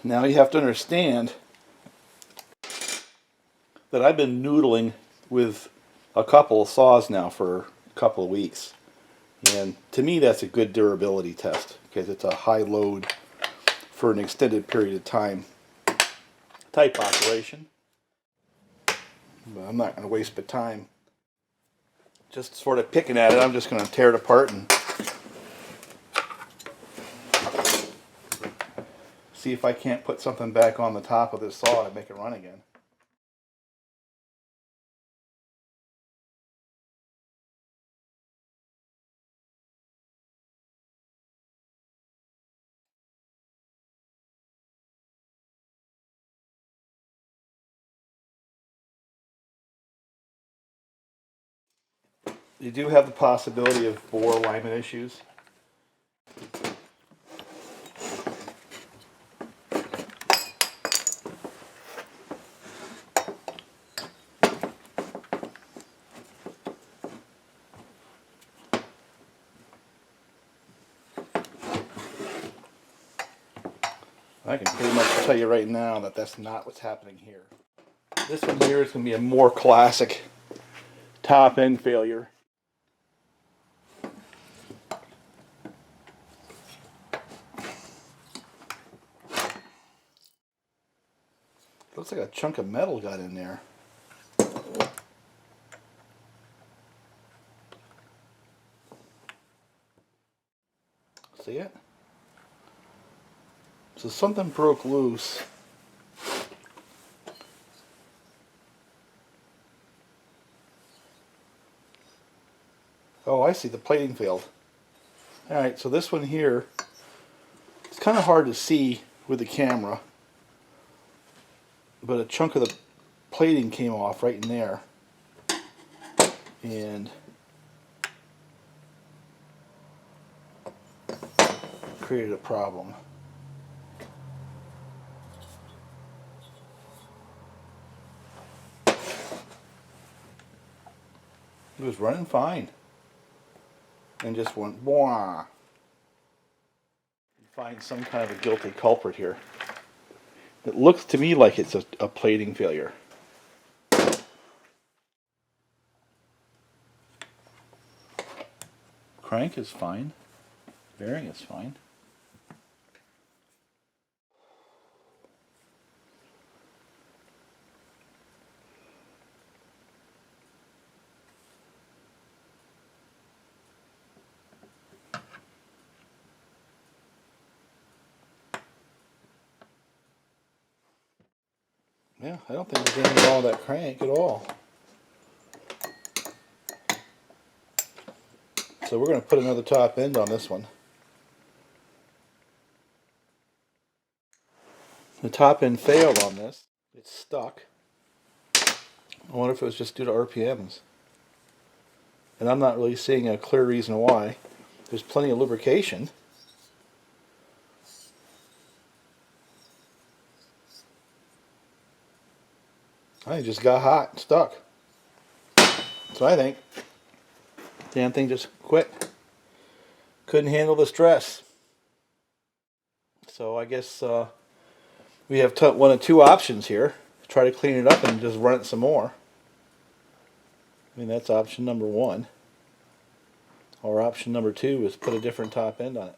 Now you have to understand that I've been noodling with a couple of saws now for a couple of weeks. And to me that's a good durability test because it's a high load for an extended period of time type operation. But I'm not going to waste my time just sort of picking at it. I'm just going to tear it apart and see if I can't put something back on the top of this saw to make it run again. You do have the possibility of bore alignment issues. I can pretty much tell you right now that that's not what's happening here. This one here is going to be a more classic top end failure. Looks like a chunk of metal got in there. See it? So something broke loose. Oh, I see, the plating failed. Alright, so this one here, it's kind of hard to see with the camera, but a chunk of the plating came off right in there. And created a problem. It was running fine. And just went, "Bwah." Find some kind of a guilty culprit here. It looks to me like it's a plating failure. Crank is fine. Bearing is fine. Yeah, I don't think there's anything wrong with that crank at all. So we're going to put another top end on this one. The top end failed on this. It's stuck. I wonder if it was just due to RPMs. And I'm not really seeing a clear reason why. There's plenty of lubrication. I think it just got hot and stuck. That's what I think. Damn thing just quit. Couldn't handle the stress. So I guess we have one of two options here. Try to clean it up and just run it some more. I mean, that's option number one. Or option number two is put a different top end on it.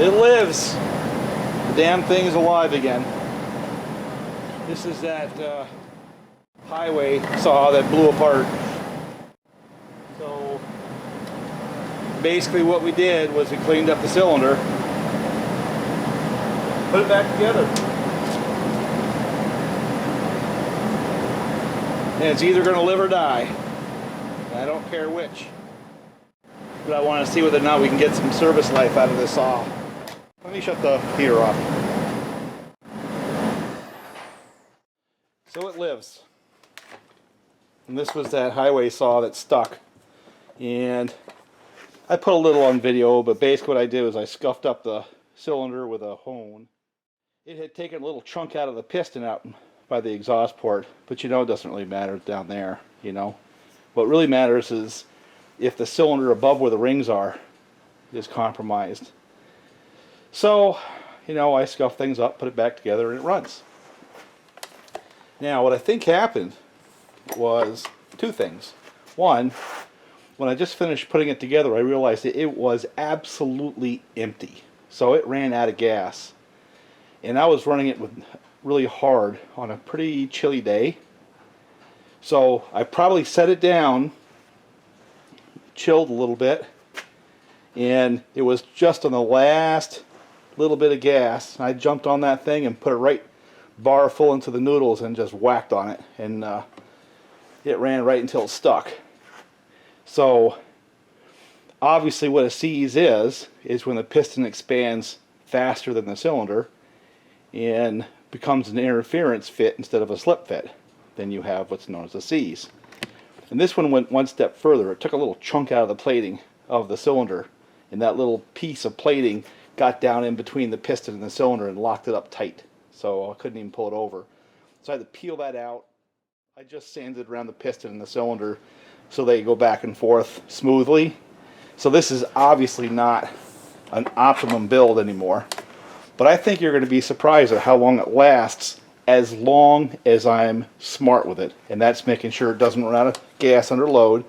It lives. The damn thing's alive again. This is that HyWay saw that blew apart. So basically what we did was we cleaned up the cylinder, put it back together. And it's either going to live or die. I don't care which. But I want to see whether or not we can get some service life out of this saw. Let me shut the heater off. So it lives. And this was that HyWay saw that stuck. And I put a little on video, but basically what I did was I scuffed up the cylinder with a hone. It had taken a little chunk out of the piston out by the exhaust port, but you know it doesn't really matter down there, you know. What really matters is if the cylinder above where the rings are is compromised. So, you know, I scuffed things up, put it back together, and it runs. Now, what I think happened was two things. One, when I just finished putting it together, I realized that it was absolutely empty. So it ran out of gas. And I was running it with really hard on a pretty chilly day. So I probably set it down, chilled a little bit, and it was just on the last little bit of gas. I jumped on that thing and put it right bar full into the noodles and just whacked on it, and it ran right until it stuck. So obviously what a seize is when the piston expands faster than the cylinder and becomes an interference fit instead of a slip fit. Then you have what's known as a seize. And this one went one step further. It took a little chunk out of the plating of the cylinder, and that little piece of plating got down in between the piston and the cylinder and locked it up tight. So I couldn't even pull it over. So I had to peel that out. I just sanded around the piston and the cylinder so they go back and forth smoothly. So this is obviously not an optimum build anymore. But I think you're going to be surprised at how long it lasts, as long as I'm smart with it. And that's making sure it doesn't run out of gas under load.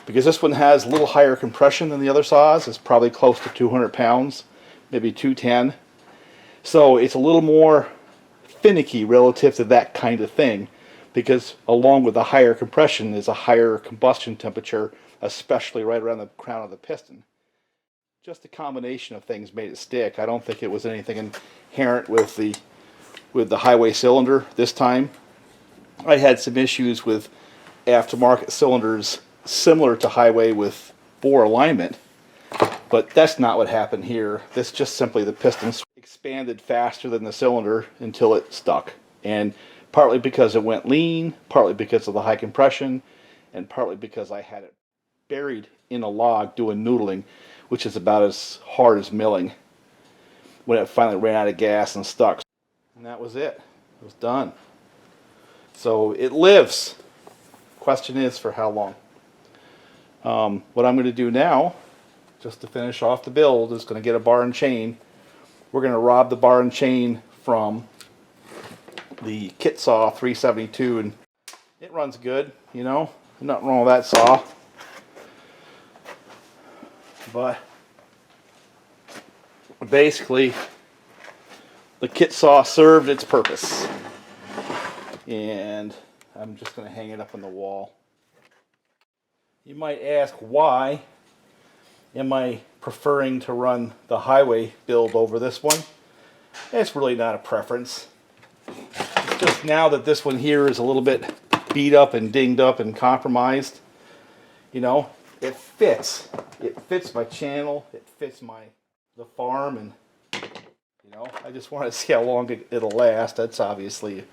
Because this one has a little higher compression than the other saws. It's probably close to 200 pounds, maybe 210. So it's a little more finicky relative to that kind of thing, because along with the higher compression is a higher combustion temperature, especially right around the crown of the piston. Just a combination of things made it stick. I don't think it was anything inherent with the HyWay cylinder this time. I had some issues with aftermarket cylinders similar to HyWay with bore alignment, but that's not what happened here. This just simply the piston expanded faster than the cylinder until it stuck, and partly because it went lean, partly because of the high compression, and partly because I had it buried in a log doing noodling, which is about as hard as milling, when it finally ran out of gas and stuck. And that was it. It was done. So it lives. Question is, for how long? What I'm going to do now, just to finish off the build, is going to get a bar and chain. We're going to rob the bar and chain from the kit saw 372, and it runs good, you know, nothing wrong with that saw. But basically the kit saw served its purpose. And I'm just going to hang it up on the wall. You might ask, why am I preferring to run the HyWay build over this one? It's really not a preference. It's just now that this one here is a little bit beat up and dinged up and compromised, you know, it fits. It fits my channel, it fits the farm, and you know, I just want to see how long it'll last. That's obviously,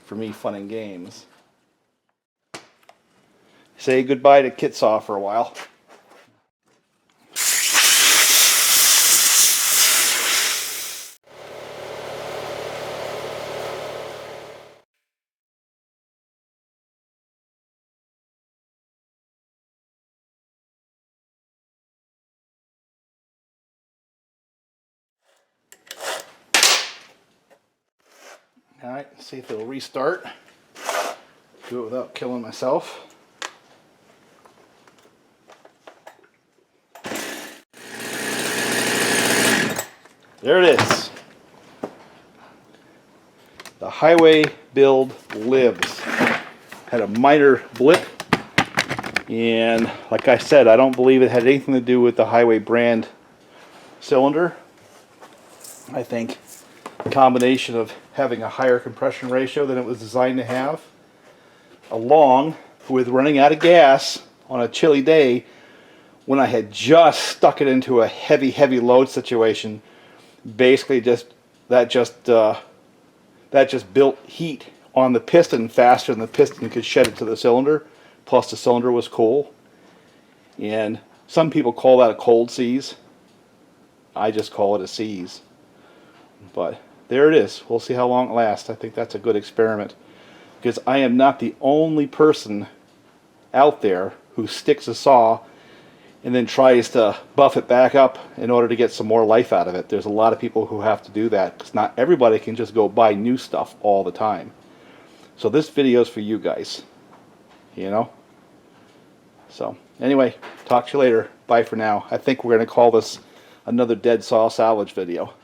for me, fun and games. Say goodbye to kit saw for a while. Alright, see if it'll restart. Do it without killing myself. There it is. The HyWay build lives. Had a minor blip, and like I said, I don't believe it had anything to do with the HyWay brand cylinder. I think a combination of having a higher compression ratio than it was designed to have, along with running out of gas on a chilly day when I had just stuck it into a heavy load situation. Basically that just built heat on the piston faster than the piston could shed it to the cylinder, plus the cylinder was cool. And some people call that a cold seize. I just call it a seize. But there it is. We'll see how long it lasts. I think that's a good experiment, because I am not the only person out there who sticks a saw and then tries to buff it back up in order to get some more life out of it. There's a lot of people who have to do that, because not everybody can just go buy new stuff all the time. So this video is for you guys, you know. So anyway, talk to you later. Bye for now. I think we're going to call this another dead saw salvage video.